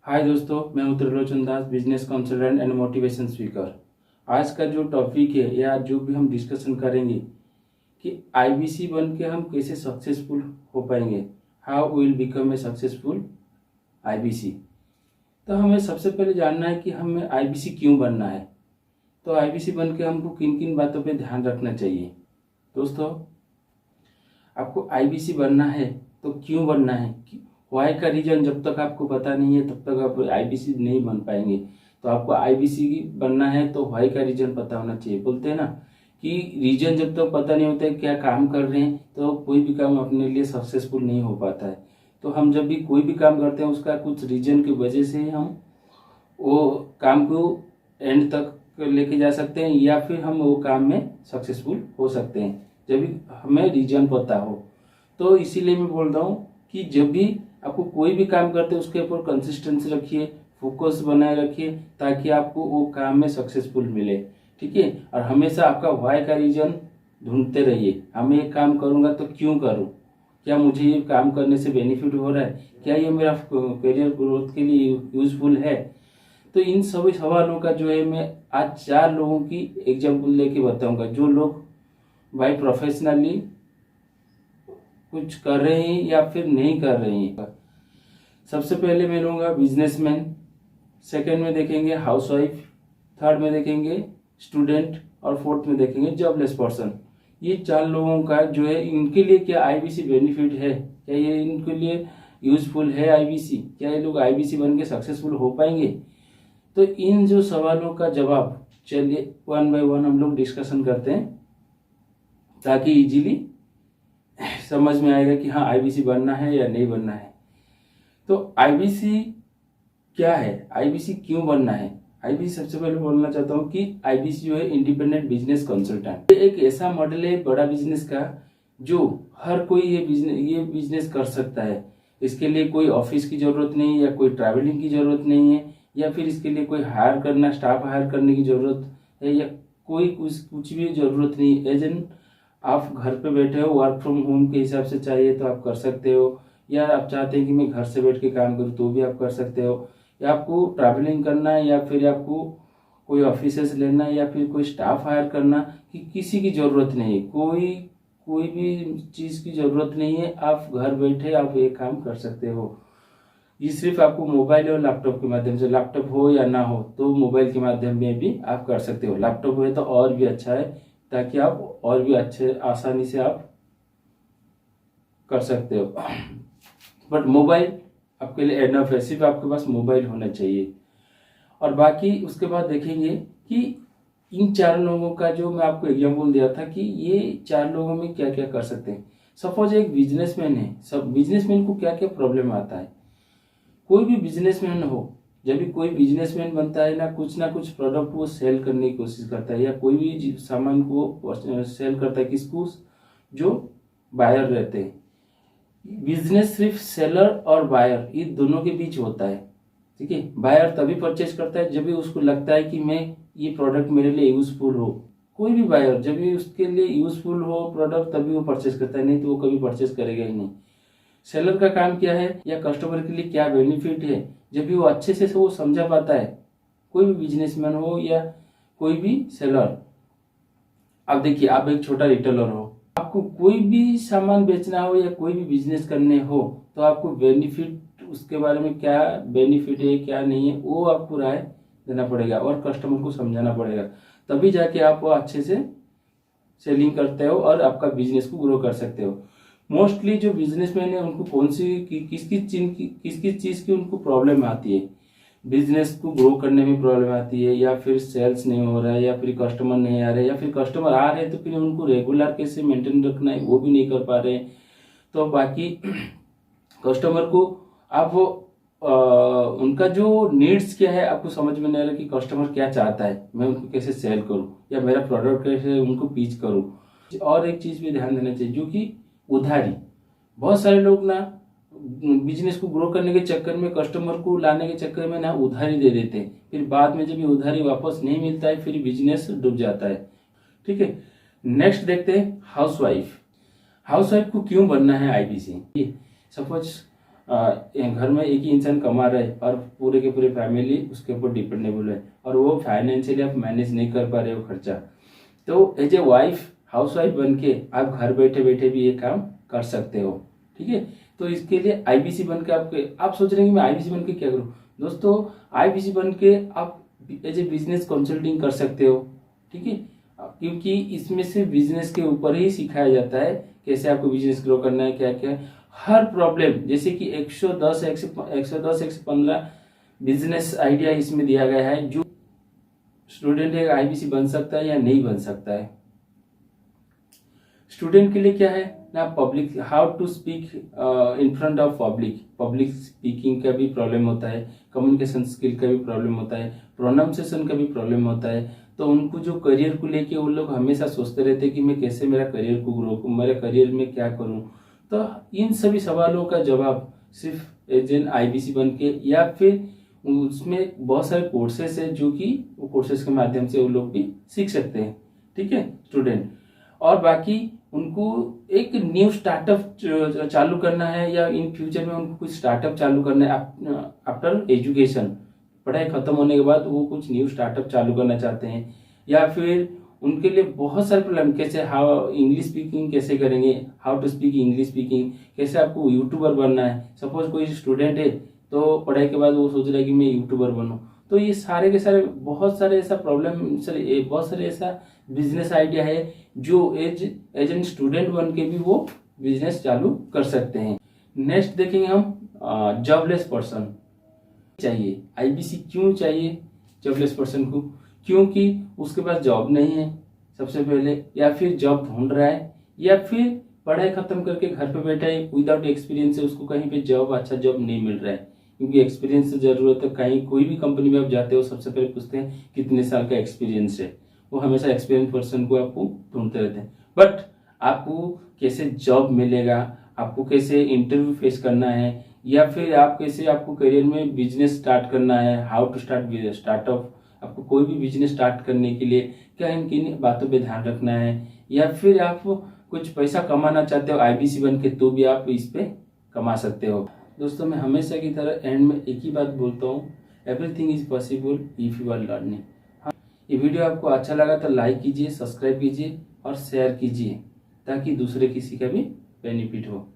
हाय दोस्तों, मैं हूं Trilochan Das, business consultant and motivation speaker. आज का जो टॉपिक है या जो भी हम डिस्कशन करेंगे कि आईबीसी बन के हम कैसे सक्सेसफुल हो पाएंगे, how will become a successful IBC. तो हमें सबसे पहले जानना है कि हमें आईबीसी क्यों बनना है। तो आईबीसी बन के हमको किन किन बातों पे ध्यान रखना चाहिए। दोस्तों, आपको आईबीसी बनना है तो क्यों बनना है, वाई का रीजन जब तक आपको पता नहीं है तब तक आप आईबीसी नहीं बन पाएंगे। तो आपको आईबीसी बनना है तो वाई का रीजन पता होना चाहिए। बोलते हैं ना कि रीजन जब तक पता नहीं होता है क्या काम कर रहे हैं तो कोई भी काम अपने लिए सक्सेसफुल नहीं हो पाता है। तो हम जब भी कोई भी काम करते हैं उसका कुछ रीजन की वजह से हम वो काम को एंड तक लेके जा सकते हैं या फिर हम वो काम में सक्सेसफुल हो सकते हैं जब भी हमें रीजन पता हो। तो इसीलिए मैं बोल रहा हूँ कि जब भी आपको कोई भी काम करते हैं उसके ऊपर कंसिस्टेंसी रखिए, फोकस बनाए रखिए ताकि आपको वो काम में सक्सेसफुल मिले। ठीक है, और हमेशा आपका वाई का रीजन ढूंढते रहिए। हमें ये काम करूँगा तो क्यों करूँ, क्या मुझे ये काम करने से बेनिफिट हो रहा है, क्या ये मेरा करियर ग्रोथ के लिए यूजफुल है। तो इन सभी सवालों का जो है मैं आज 4 लोगों की एग्जाम्पल लेके बताऊंगा जो लोग भाई प्रोफेशनली कुछ कर रहे हैं या फिर नहीं कर रहे हैं। सबसे पहले मैं लूँगा बिजनेसमैन, सेकंड में देखेंगे हाउसवाइफ, थर्ड में देखेंगे स्टूडेंट और फोर्थ में देखेंगे जॉबलेस पर्सन। ये 4 लोगों का जो है इनके लिए क्या आईबीसी बेनिफिट है, क्या ये इनके लिए यूजफुल है आईबीसी, क्या ये लोग आईबीसी बन के सक्सेसफुल हो पाएंगे। तो इन जो सवालों का जवाब चलिए वन बाय वन हम लोग डिस्कशन करते हैं ताकि इजीली समझ में आएगा कि हाँ आईबीसी बनना है या नहीं बनना है। तो आईबीसी क्या है, आईबीसी क्यों बनना है। आईबीसी सबसे पहले बोलना चाहता हूँ कि आईबीसी जो है इंडिपेंडेंट बिजनेस कंसल्टेंट, ये एक ऐसा मॉडल है बड़ा बिजनेस का जो हर कोई ये बिजनेस कर सकता है। इसके लिए कोई ऑफिस की जरूरत नहीं या कोई ट्रैवलिंग की जरूरत नहीं है या फिर इसके लिए कोई स्टाफ हायर करने की जरूरत है या कोई कुछ भी जरूरत नहीं। एज आप घर पे बैठे हो, वर्क फ्रॉम होम के हिसाब से चाहिए तो आप कर सकते हो, या आप चाहते हैं कि मैं घर से बैठ के काम करूँ तो भी आप कर सकते हो, या आपको ट्रैवलिंग करना है या फिर आपको कोई ऑफिसेस लेना है या फिर कोई स्टाफ हायर करना, कि किसी की ज़रूरत नहीं है, कोई भी चीज़ की ज़रूरत नहीं है। आप घर बैठे आप ये काम कर सकते हो। ये सिर्फ आपको मोबाइल और लैपटॉप के माध्यम से, लैपटॉप हो या ना हो तो मोबाइल के माध्यम में भी आप कर सकते हो। लैपटॉप है तो और भी अच्छा है ताकि आप और भी अच्छे आसानी से आप कर सकते हो। बट मोबाइल आपके लिए एनफ है, सिर्फ आपके पास मोबाइल होना चाहिए। और बाकी उसके बाद देखेंगे कि इन 4 लोगों का जो मैं आपको एग्जाम्पल दिया था कि ये 4 लोगों में क्या क्या कर सकते हैं। सपोज एक बिजनेसमैन है, सब बिजनेसमैन को क्या क्या प्रॉब्लम आता है। कोई भी बिजनेसमैन हो, जब भी कोई बिजनेसमैन बनता है ना कुछ प्रोडक्ट वो सेल करने की कोशिश करता है या कोई भी सामान को सेल करता है किसको, जो बायर रहते हैं। बिजनेस सिर्फ सेलर और बायर ये दोनों के बीच होता है। ठीक है, बायर तभी परचेज करता है जब भी उसको लगता है कि मैं ये प्रोडक्ट मेरे लिए यूजफुल हो। कोई भी बायर जब भी उसके लिए यूजफुल हो प्रोडक्ट तभी वो परचेज करता है, नहीं तो वो कभी परचेज करेगा ही नहीं। सेलर का काम क्या है या कस्टमर के लिए क्या बेनिफिट है, जब भी वो अच्छे से वो समझा पाता है, कोई भी बिजनेसमैन हो या कोई भी सेलर। अब देखिए, आप एक छोटा रिटेलर हो, आपको कोई भी सामान बेचना हो या कोई भी बिजनेस करने हो तो आपको बेनिफिट, उसके बारे में क्या बेनिफिट है क्या नहीं है वो आपको राय देना पड़ेगा और कस्टमर को समझाना पड़ेगा, तभी जाके आप वो अच्छे से सेलिंग करते हो और आपका बिजनेस को ग्रो कर सकते हो। मोस्टली जो बिजनेसमैन है उनको कौन सी किस किस चीज़ की उनको प्रॉब्लम आती है, बिजनेस को ग्रो करने में प्रॉब्लम आती है या फिर सेल्स नहीं हो रहा है या फिर कस्टमर नहीं आ रहे या फिर कस्टमर आ रहे हैं तो फिर उनको रेगुलर कैसे मेंटेन रखना है वो भी नहीं कर पा रहे हैं। तो बाकी कस्टमर को आप उनका जो नीड्स क्या है आपको समझ में नहीं आ रहा कि कस्टमर क्या चाहता है, मैं उनको कैसे सेल करूं या मेरा प्रोडक्ट कैसे उनको पिच करूं। और एक चीज़ भी ध्यान देना चाहिए जो कि उधारी। बहुत सारे लोग ना बिजनेस को ग्रो करने के चक्कर में, कस्टमर को लाने के चक्कर में ना उधारी दे देते हैं, फिर बाद में जब ये उधारी वापस नहीं मिलता है फिर बिजनेस डूब जाता है। ठीक है, नेक्स्ट देखते हैं हाउसवाइफ। हाउसवाइफ को क्यों बनना है आईबीसी। सपोज घर में एक ही इंसान कमा रहा है और पूरे के पूरे फैमिली उसके ऊपर डिपेंडेबल है और वो फाइनेंशियली आप मैनेज नहीं कर पा रहे हो खर्चा, तो as a wife house wife बन के आप घर बैठे बैठे भी ये काम कर सकते हो। ठीक है, तो इसके लिए आईबीसी बन के आप सोच रहे हैं कि मैं आईबीसी बन के क्या करूं। दोस्तों, आईबीसी बन के आप एज ए बिजनेस कंसल्टिंग कर सकते हो। ठीक है, क्योंकि इसमें से बिजनेस के ऊपर ही सिखाया जाता है कैसे आपको बिजनेस ग्रो करना है, क्या क्या हर प्रॉब्लम, जैसे कि 110 115 बिजनेस आइडिया इसमें दिया गया है जो स्टूडेंट है आईबीसी बन सकता है या नहीं बन सकता है। स्टूडेंट के लिए क्या है ना, public how to speak in front of public speaking का भी प्रॉब्लम होता है, कम्युनिकेशन स्किल का भी प्रॉब्लम होता है, प्रोनाउंसिएशन का भी प्रॉब्लम होता है। तो उनको जो करियर को लेके वो लोग हमेशा सोचते रहते हैं कि मैं कैसे मेरा करियर को ग्रो करूं, मेरे करियर में क्या करूं। तो इन सभी सवालों का जवाब सिर्फ एज एन आईबीसी बन के, या फिर उसमें बहुत सारे कोर्सेस है जो कि वो कोर्सेस के माध्यम से वो लोग भी सीख सकते हैं। ठीक है स्टूडेंट, और बाकी उनको एक न्यू स्टार्टअप चालू करना है या इन फ्यूचर में उनको कुछ स्टार्टअप चालू करना है आफ्टर एजुकेशन, पढ़ाई खत्म होने के बाद वो कुछ न्यू स्टार्टअप चालू करना चाहते हैं, या फिर उनके लिए बहुत सारे प्रॉब्लम, कैसे हाउ इंग्लिश स्पीकिंग कैसे करेंगे, how to speak English speaking, कैसे आपको यूट्यूबर बनना है। सपोज कोई स्टूडेंट है तो पढ़ाई के बाद वो सोच रहा है कि मैं यूट्यूबर बनूं, तो ये सारे के सारे बहुत सारे ऐसा प्रॉब्लम, बहुत सारे ऐसा बिजनेस आइडिया है जो एज एन स्टूडेंट बन के भी वो बिजनेस चालू कर सकते हैं। नेक्स्ट देखेंगे हम जॉबलेस पर्सन चाहिए। आईबीसी क्यों चाहिए जॉबलेस पर्सन को? क्योंकि उसके पास जॉब नहीं है सबसे पहले, या फिर जॉब ढूंढ रहा है, या फिर पढ़ाई खत्म करके घर पे बैठा है विदाउट एक्सपीरियंस है, उसको कहीं पे जॉब अच्छा जॉब नहीं मिल रहा है। क्योंकि एक्सपीरियंस की जरूरत है, कहीं कोई भी कंपनी में आप जाते हो सबसे पहले पूछते हैं कितने साल का एक्सपीरियंस है, वो हमेशा एक्सपीरियंस पर्सन को आपको ढूंढते रहते हैं। बट आपको कैसे जॉब मिलेगा, आपको कैसे इंटरव्यू फेस करना है, या फिर आप कैसे आपको करियर में बिजनेस स्टार्ट करना है, हाउ टू स्टार्टअप, आपको कोई भी बिजनेस स्टार्ट करने के लिए क्या इन किन बातों पे ध्यान रखना है, या फिर आप कुछ पैसा कमाना चाहते हो आईबीसी बन के, तो भी आप इस पे कमा सकते हो। दोस्तों, मैं हमेशा की तरह एंड में एक ही बात बोलता हूँ, everything is possible if you are learning. हाँ, ये वीडियो आपको अच्छा लगा तो लाइक कीजिए, सब्सक्राइब कीजिए और शेयर कीजिए ताकि दूसरे किसी का भी बेनिफिट हो।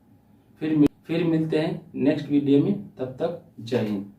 फिर मिलते हैं नेक्स्ट वीडियो में, तब तक जय हिंद।